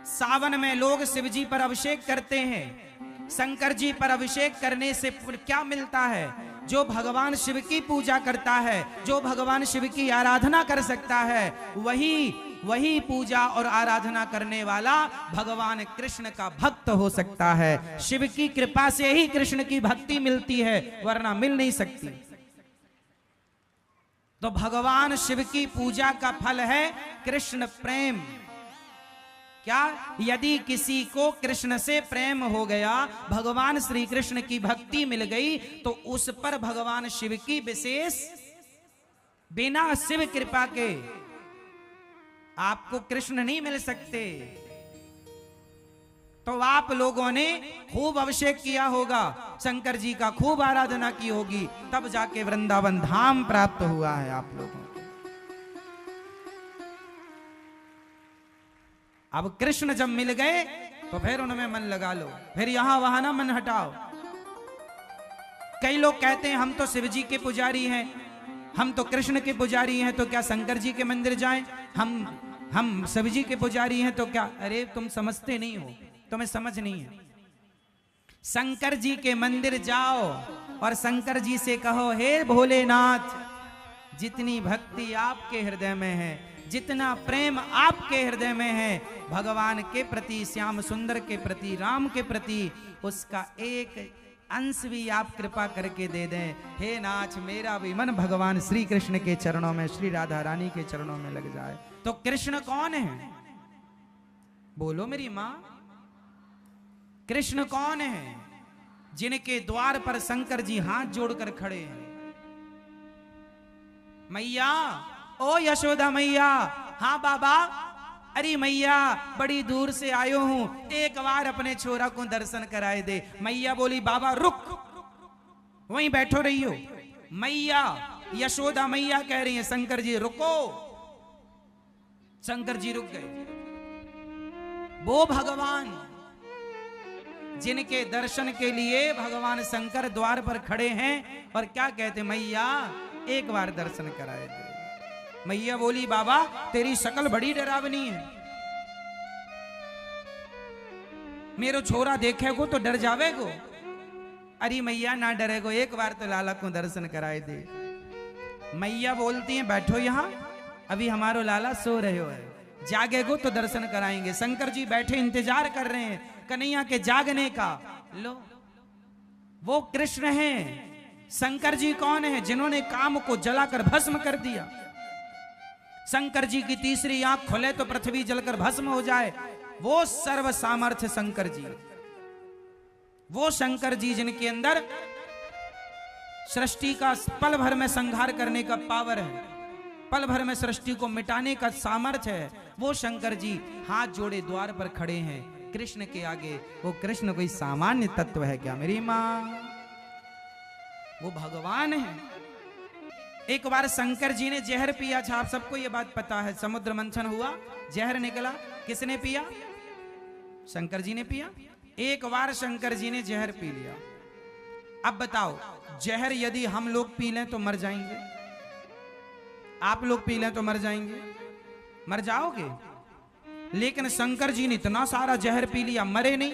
सावन में लोग शिव जी पर अभिषेक करते हैं। शंकर जी पर अभिषेक करने से क्या मिलता है? जो भगवान शिव की पूजा करता है, जो भगवान शिव की आराधना कर सकता है, वही पूजा और आराधना करने वाला भगवान कृष्ण का भक्त हो सकता है। शिव की कृपा से ही कृष्ण की भक्ति मिलती है, वरना मिल नहीं सकती। तो भगवान शिव की पूजा का फल है कृष्ण प्रेम। क्या? यदि किसी को कृष्ण से प्रेम हो गया, भगवान श्री कृष्ण की भक्ति मिल गई, तो उस पर भगवान शिव की विशेष, बिना शिव कृपा के आपको कृष्ण नहीं मिल सकते। तो आप लोगों ने खूब अभिषेक किया होगा, शंकर जी का खूब आराधना की होगी, तब जाके वृंदावन धाम प्राप्त हुआ है आप लोगों को। अब कृष्ण जब मिल गए तो फिर उनमें मन लगा लो, फिर यहां वहां ना मन हटाओ। कई लोग कहते हैं हम तो शिव जी के पुजारी हैं, हम तो कृष्ण के पुजारी हैं, तो क्या शंकर जी के मंदिर जाएं? हम शिव जी के पुजारी हैं तो क्या? अरे तुम समझते नहीं हो, तुम्हें समझ नहीं है। शंकर जी के मंदिर जाओ और शंकर जी से कहो, हे भोलेनाथ, जितनी भक्ति आपके हृदय में है, जितना प्रेम आपके हृदय में है भगवान के प्रति, श्याम सुंदर के प्रति, राम के प्रति, उसका एक अंश भी आप कृपा करके दे दें। हे नाथ, मेरा भी मन भगवान श्री कृष्ण के चरणों में, श्री राधा रानी के चरणों में लग जाए। तो कृष्ण कौन है? बोलो मेरी मां, कृष्ण कौन है? जिनके द्वार पर शंकर जी हाथ जोड़कर खड़े हैं। मैया, ओ यशोदा मैया। हाँ बाबा। अरे मैया, बड़ी दूर से आयो हूं, एक बार अपने छोरा को दर्शन कराए दे। मैया बोली, बाबा रुक, वहीं बैठो रही हो। मैया, यशोदा मैया कह रही है, शंकर जी रुको। शंकर जी रुक गए। वो भगवान जिनके दर्शन के लिए भगवान शंकर द्वार पर खड़े हैं और क्या कहते, मैया एक बार दर्शन कराए दे। मैया बोली, बाबा तेरी शकल बड़ी डरावनी है, मेरो छोरा देखेगो तो डर जावेगो। अरे मैया ना डरेगो, एक बार तो लाला को दर्शन कराए दे। मैया बोलती हैं, बैठो यहां, अभी हमारो लाला सो रहे हो है, जागेगो तो दर्शन कराएंगे। शंकर जी बैठे इंतजार कर रहे हैं कन्हैया के जागने का। लो, वो कृष्ण हैं। शंकर जी कौन है? जिन्होंने काम को जलाकर भस्म कर दिया। शंकर जी की तीसरी आंख खुले तो पृथ्वी जलकर भस्म हो जाए, वो सर्व सामर्थ्य शंकर जी। वो शंकर जी जिनके अंदर सृष्टि का पल भर में संहार करने का पावर है, पल भर में सृष्टि को मिटाने का सामर्थ्य है, वो शंकर जी हाथ जोड़े द्वार पर खड़े हैं कृष्ण के आगे। वो कृष्ण कोई सामान्य तत्व है क्या मेरी मां? वो भगवान है। एक बार शंकर जी ने जहर पिया था, आप सबको ये बात पता है। समुद्र मंथन हुआ, जहर निकला, किसने पिया? शंकर जी ने पिया। एक बार शंकर जी ने जहर पी लिया। अब बताओ, जहर यदि हम लोग पी लें तो मर जाएंगे? आप लोग पी लें तो मर जाएंगे? मर जाओगे। लेकिन शंकर जी ने इतना सारा जहर पी लिया, मरे नहीं।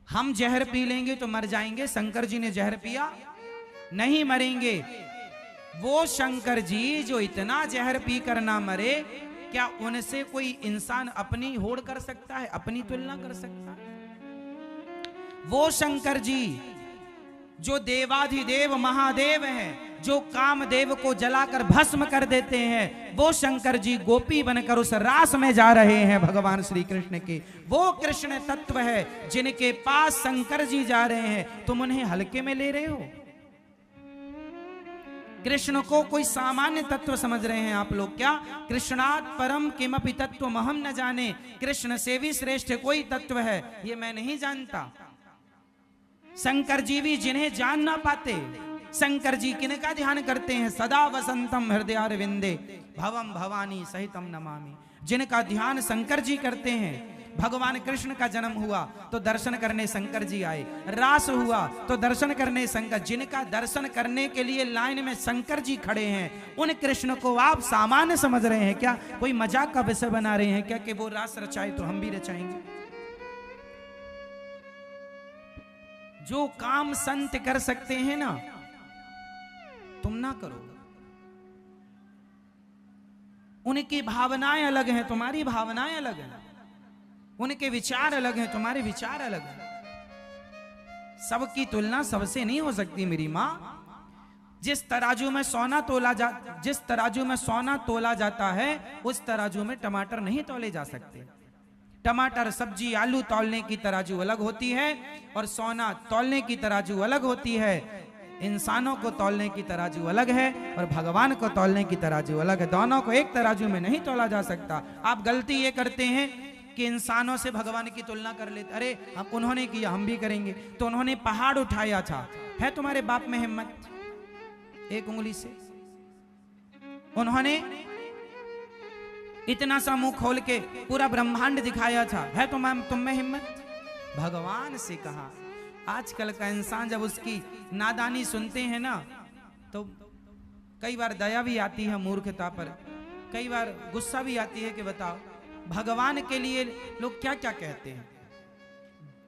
हम जहर पी लेंगे तो मर जाएंगे, शंकर जी ने जहर पिया, नहीं मरेंगे। वो शंकर जी जो इतना जहर पी कर ना मरे, क्या उनसे कोई इंसान अपनी होड़ कर सकता है, अपनी तुलना कर सकता है? वो शंकर जी जो देवाधिदेव महादेव हैं, जो कामदेव को जलाकर भस्म कर देते हैं, वो शंकर जी गोपी बनकर उस रास में जा रहे हैं भगवान श्री कृष्ण के। वो कृष्ण तत्व है जिनके पास शंकर जी जा रहे हैं, तुम उन्हें हल्के में ले रहे हो। कृष्ण को कोई सामान्य तत्व समझ रहे हैं आप लोग क्या? कृष्णात् परम किमपि तत्व महम न जाने। कृष्ण से भी श्रेष्ठ कोई तत्व है ये मैं नहीं जानता। शंकर जी भी जिन्हें जान ना पाते, शंकर जी किनका ध्यान करते हैं? सदा वसंतम हृदयारविंदे भवम भवानी सहितम नमामि। जिनका ध्यान शंकर जी करते हैं भगवान कृष्ण का जन्म हुआ तो दर्शन करने शंकर जी आए, रास हुआ तो दर्शन करने शंकर, जिनका दर्शन करने के लिए लाइन में शंकर जी खड़े हैं, उन कृष्ण को आप सामान्य समझ रहे हैं क्या? कोई मजाक का विषय बना रहे हैं क्या कि वो रास रचाए तो हम भी रचाएंगे? जो काम संत कर सकते हैं ना, तुम ना करो। उनकी भावनाएं अलग हैं, तुम्हारी भावनाएं अलग हैं। उनके विचार अलग हैं, तुम्हारे विचार अलग हैं। सबकी तुलना सबसे नहीं हो सकती मेरी मां। जिस तराजू में सोना तोला जाता है, उस तराजू में टमाटर नहीं तोले जा सकते। टमाटर, सब्जी, आलू तौलने की तराजू अलग होती है और सोना तौलने की तराजू अलग होती है। इंसानों को तौलने की तराजू अलग है और भगवान को तौलने की तराजू अलग है। दोनों को एक तराजू में नहीं तौला जा सकता। आप गलती ये करते हैं कि इंसानों से भगवान की तुलना कर लेते। अरे हम, उन्होंने किया हम भी करेंगे। तो उन्होंने पहाड़ उठाया था, है तुम्हारे बाप में हिम्मत एक उंगली से? उन्होंने इतना सा मुंह खोल के पूरा ब्रह्मांड दिखाया था, है तुम में हिम्मत? भगवान से कहा। आजकल का इंसान जब उसकी नादानी सुनते हैं ना, तो कई बार दया भी आती है मूर्खता पर, कई बार गुस्सा भी आती है कि बताओ भगवान के लिए लोग क्या क्या कहते हैं,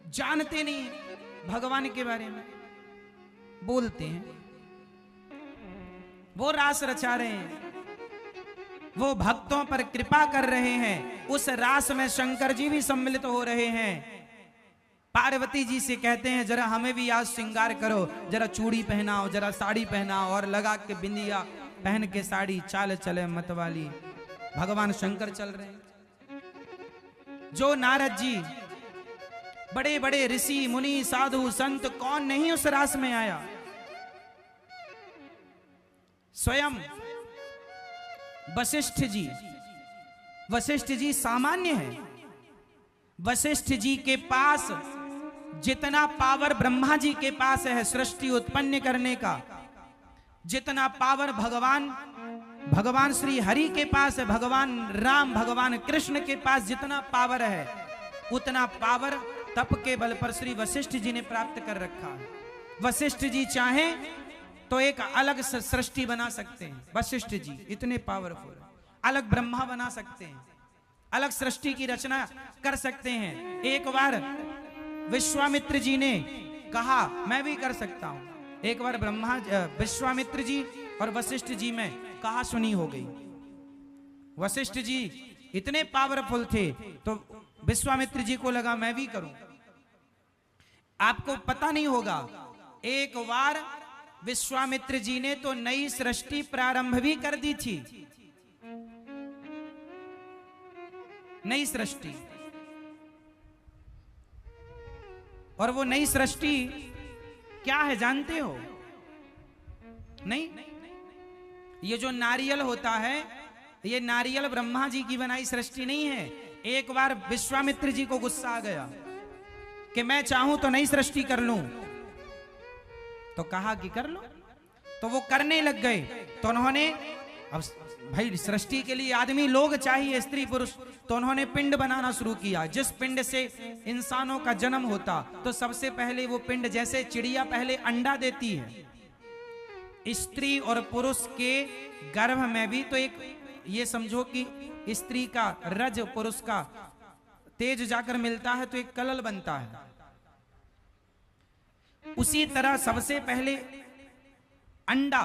जानते नहीं भगवान के बारे में, बोलते हैं। वो रास रचा रहे हैं, वो भक्तों पर कृपा कर रहे हैं। उस रास में शंकर जी भी सम्मिलित हो रहे हैं। पार्वती जी से कहते हैं जरा हमें भी आज श्रृंगार करो, जरा चूड़ी पहनाओ, जरा साड़ी पहनाओ, और लगा के बिंदिया पहन के साड़ी, चाल चले मतवाली। भगवान शंकर चल रहे हैं। जो नारद जी, बड़े बड़े ऋषि मुनि साधु संत, कौन नहीं उस रास में आया? स्वयं वशिष्ठ जी सामान्य है। वशिष्ठ जी के पास जितना पावर ब्रह्मा जी के पास है सृष्टि उत्पन्न करने का, जितना पावर भगवान श्री हरि के पास है, भगवान राम, भगवान कृष्ण के पास जितना पावर है, उतना पावर तप के बल पर श्री वशिष्ठ जी ने प्राप्त कर रखा है। वशिष्ठ जी चाहें तो एक अलग सृष्टि बना सकते हैं। वशिष्ठ जी इतने पावरफुल, अलग ब्रह्मा बना सकते हैं, अलग सृष्टि की रचना कर सकते हैं। एक बार विश्वामित्र जी ने कहा मैं भी कर सकता हूं। एक बार विश्वामित्र जी और वशिष्ठ जी में कहा सुनी हो गई। वशिष्ठ जी इतने पावरफुल थे तो विश्वामित्र जी को लगा मैं भी करूं। आपको पता नहीं होगा, एक बार विश्वामित्र जी ने तो नई सृष्टि प्रारंभ भी कर दी थी। नई सृष्टि, और वो नई सृष्टि क्या है जानते हो? नहीं, ये जो नारियल होता है, ये नारियल ब्रह्मा जी की बनाई सृष्टि नहीं है। एक बार विश्वामित्र जी को गुस्सा आ गया कि मैं चाहूं तो नई सृष्टि कर लूं, तो कहा कि कर लो। तो वो करने लग गए। तो उन्होंने, अब भाई सृष्टि के लिए आदमी लोग चाहिए, स्त्री पुरुष, तो उन्होंने पिंड बनाना शुरू किया। जिस पिंड से इंसानों का जन्म होता, तो सबसे पहले वो पिंड, जैसे चिड़िया पहले अंडा देती है, स्त्री और पुरुष के गर्भ में भी तो एक, ये समझो कि स्त्री का रज, पुरुष का तेज जाकर मिलता है तो एक कलल बनता है। उसी तरह सबसे पहले अंडा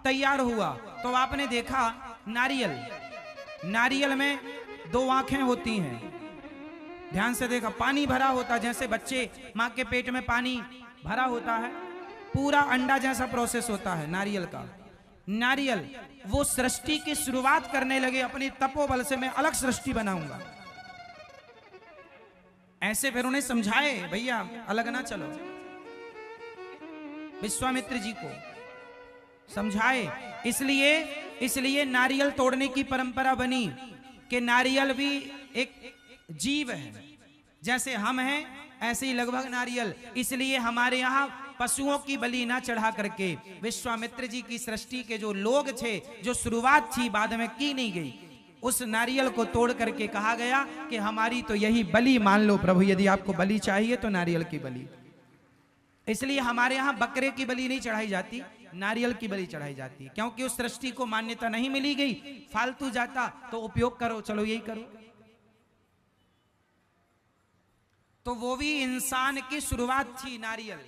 तैयार हुआ। तो आपने देखा नारियल में दो आंखें होती हैं, ध्यान से देखा, पानी भरा होता, जैसे बच्चे मां के पेट में पानी भरा होता है, पूरा अंडा जैसा प्रोसेस होता है नारियल का। नारियल वो सृष्टि की शुरुआत करने लगे अपनी तपोबल से, मैं अलग सृष्टि बनाऊंगा। ऐसे फिर उन्हें समझाए भैया अलग ना चलो, विश्वामित्र जी को समझाए। इसलिए नारियल तोड़ने की परंपरा बनी कि नारियल भी एक जीव है, जैसे हम हैं ऐसे ही लगभग नारियल। इसलिए हमारे यहाँ पशुओं की बलि ना चढ़ा करके विश्वामित्र जी की सृष्टि के जो लोग थे, जो शुरुआत थी बाद में की नहीं गई, उस नारियल को तोड़ करके कहा गया कि हमारी तो यही बलि मान लो प्रभु, यदि आपको बलि चाहिए तो नारियल की बलि। इसलिए हमारे यहाँ बकरे की बलि नहीं चढ़ाई जाती, नारियल की बलि चढ़ाई जाती है, क्योंकि उस सृष्टि को मान्यता नहीं मिली गई। फालतू जाता तो उपयोग करो, चलो यही करो। तो वो भी इंसान की शुरुआत थी नारियल,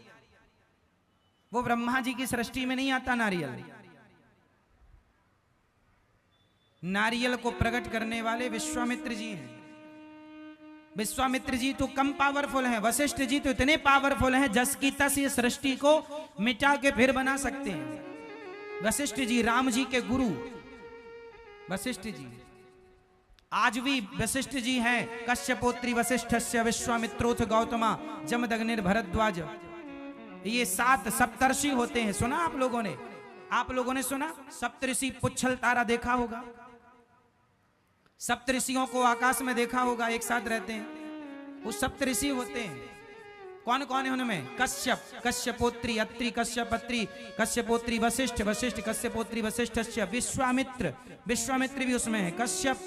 वो ब्रह्मा जी की सृष्टि में नहीं आता नारियल। नारियल को प्रकट करने वाले विश्वामित्र जी हैं। विश्वामित्र जी तो कम पावरफुल हैं, वशिष्ठ जी तो इतने पावरफुल हैं जस की तस ये सृष्टि को मिटा के फिर बना सकते हैं। वशिष्ठ जी राम जी के गुरु वशिष्ठ जी, आज भी वशिष्ठ जी हैं। कश्यपोत्री वशिष्ठस्य विश्वामित्रोथ गौतमा जमदग्निर भरद्वाज। ये 7 सप्तर्षि होते हैं, सुना आप लोगों ने? आप लोगों ने सुना? सप्तऋषि पुच्छल तारा देखा होगा, सप्तऋषियों को आकाश में देखा होगा, एक साथ रहते हैं। वो सप्तऋषि होते हैं। कौन कौन है उनमें? कश्यप, कश्यपोत्री, अत्रि, कश्यपत्री, कश्यपोत्री वशिष्ठ, वशिष्ठ कश्यपोत्री वशिष्ठस्य, विश्वामित्र, विश्वामित्र भी उसमें है। कश्यप,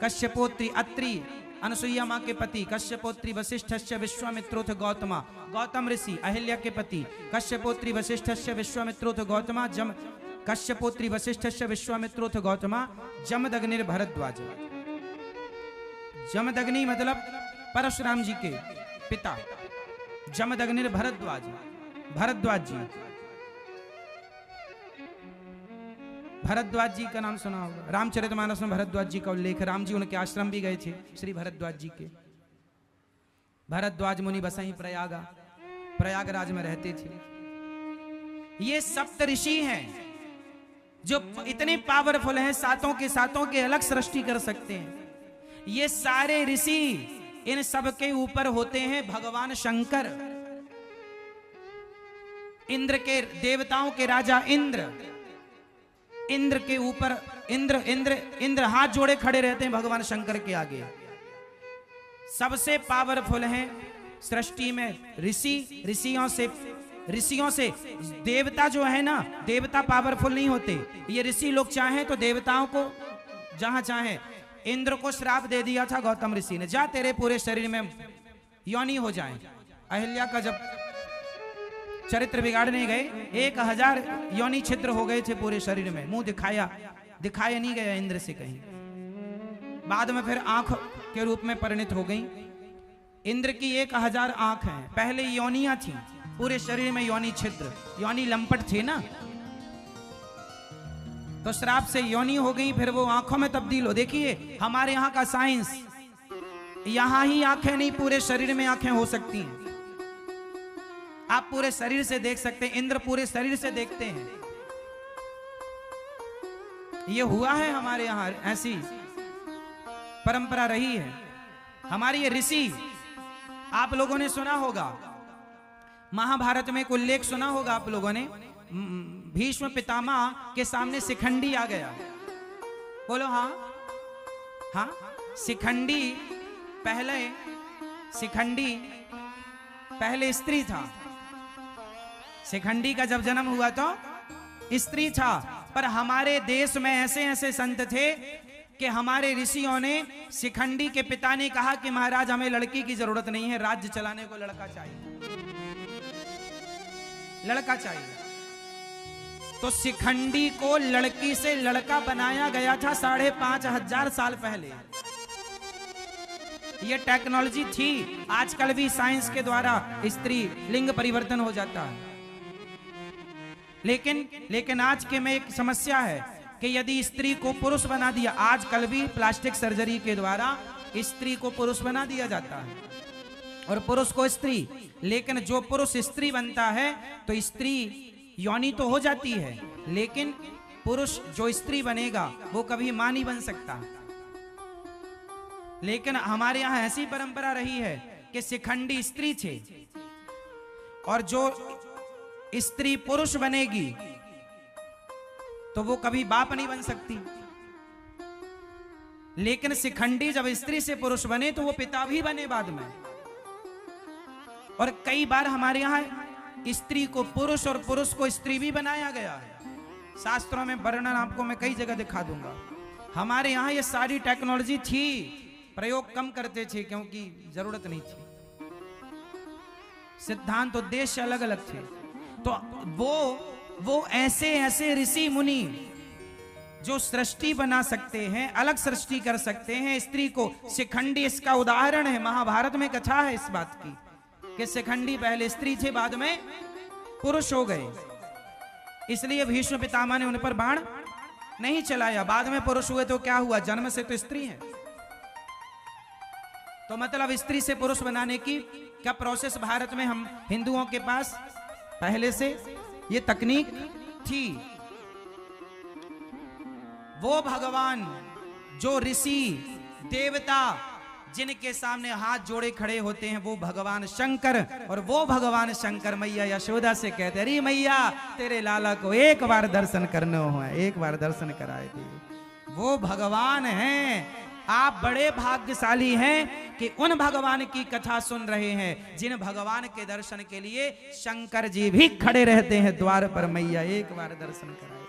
कश्यपोत्री, अत्रि अनुसुईया माँ के पति, कश्यपोत्री वशिष्ठस्य विश्वामित्रोथ गौतमा, गौतम ऋषि अहिल्या के पति, कश्यपोत्री वशिष्ठस्य विश्वामित्रोथ गौतमा, जम कश्यपोत्री वशिष्ठस्य विश्वामित्रोथ गौतमा जमदग्निर भरद्वाज। जमदग्नि मतलब परशुराम जी के पिता, जमदग्निर भरद्वाज, भरद्वाज जी। भरद्वाज जी का नाम सुना होगा, रामचरितमानस में भरद्वाज जी का उल्लेख। राम जी उनके आश्रम भी गए थे, श्री भरद्वाज जी के। भरद्वाज मुनि बसई प्रयागा, प्रयागराज में रहते थे। ये सप्त ऋषि हैं जो इतने पावरफुल हैं, सातों के अलग सृष्टि कर सकते हैं। ये सारे ऋषि, इन सब के ऊपर होते हैं भगवान शंकर, इंद्र के, देवताओं के राजा इंद्र। इंद्र के ऊपर इंद्र इंद्र इंद्र हाथ जोड़े खड़े रहते हैं भगवान शंकर के आगे। सबसे पावरफुल हैं सृष्टि में ऋषि। ऋषियों से देवता जो है ना, देवता पावरफुल नहीं होते। ये ऋषि लोग चाहें तो देवताओं को जहां चाहे, इंद्र को श्राप दे दिया था गौतम ऋषि ने, जा तेरे पूरे शरीर में योनि हो जाए। अहिल्या का जब चरित्र बिगाड़ने गए, 1000 योनि छिद्र हो गए थे पूरे शरीर में, मुंह दिखाया नहीं गया इंद्र से कहीं। बाद में फिर आंख के रूप में परिणित हो गई। इंद्र की 1000 आंख हैं। पहले योनियां थी, पूरे शरीर में योनि छिद्र, योनि लंपट थे ना, तो श्राप से योनि हो गई, फिर वो आंखों में तब्दील हो। देखिए हमारे यहाँ का साइंस, यहां ही आंखें नहीं, पूरे शरीर में आंखें हो सकती हैं। आप पूरे शरीर से देख सकते हैं, इंद्र पूरे शरीर से देखते हैं। ये हुआ है हमारे यहाँ, ऐसी परंपरा रही है हमारी। ये ऋषि, आप लोगों ने सुना होगा, महाभारत में एक उल्लेख सुना होगा आप लोगों ने, भीष्म पितामह के सामने शिखंडी आ गया। बोलो हाँ हाँ। शिखंडी पहले स्त्री था। शिखंडी का जब जन्म हुआ तो स्त्री था, पर हमारे देश में ऐसे ऐसे संत थे कि हमारे ऋषियों ने, शिखंडी के पिता ने कहा कि महाराज हमें लड़की की जरूरत नहीं है, राज्य चलाने को लड़का चाहिए, लड़का चाहिए। तो शिखंडी को लड़की से लड़का बनाया गया था 5500 साल पहले। यह टेक्नोलॉजी थी। आजकल भी साइंस के द्वारा स्त्री लिंग परिवर्तन हो जाता है, लेकिन आज के में एक समस्या है कि यदि स्त्री को पुरुष बना दिया, आजकल भी प्लास्टिक सर्जरी के द्वारा स्त्री को पुरुष बना दिया जाता है और पुरुष को स्त्री। लेकिन जो पुरुष स्त्री बनता है तो स्त्री योनि तो हो जाती है, लेकिन पुरुष जो स्त्री बनेगा वो कभी मां नहीं बन सकता। लेकिन हमारे यहां ऐसी परंपरा रही है कि शिखंडी स्त्री थे, और जो स्त्री पुरुष बनेगी तो वो कभी बाप नहीं बन सकती। लेकिन शिखंडी जब स्त्री से पुरुष बने तो वो पिता भी बने बाद में। और कई बार हमारे यहां स्त्री को पुरुष और पुरुष को स्त्री भी बनाया गया है। शास्त्रों में वर्णन आपको मैं कई जगह दिखा दूंगा। हमारे यहाँ ये सारी टेक्नोलॉजी थी, प्रयोग कम करते थे क्योंकि जरूरत नहीं थी, सिद्धांत उद्देश्य अलग अलग थे। तो वो ऐसे ऐसे ऋषि मुनि जो सृष्टि बना सकते हैं, अलग सृष्टि कर सकते हैं। स्त्री को शिखंडी इसका उदाहरण है, महाभारत में कथा है इस बात की कि शिखंडी पहले स्त्री थे, बाद में पुरुष हो गए, इसलिए भीष्म पितामह ने उन पर बाण नहीं चलाया। बाद में पुरुष हुए तो क्या हुआ, जन्म से तो स्त्री है। तो मतलब स्त्री से पुरुष बनाने की क्या प्रोसेस भारत में हम हिंदुओं के पास पहले से ये तकनीक थी। वो भगवान जो ऋषि देवता जिनके सामने हाथ जोड़े खड़े होते हैं, वो भगवान शंकर। और वो भगवान शंकर मैया यशोदा से कहते, अरे मैया तेरे लाला को एक बार दर्शन करना हो, एक बार दर्शन कराए थे। वो भगवान हैं। आप बड़े भाग्यशाली हैं कि उन भगवान की कथा सुन रहे हैं जिन भगवान के दर्शन के लिए शंकर जी भी खड़े रहते हैं द्वार पर। मैया एक बार दर्शन कराए।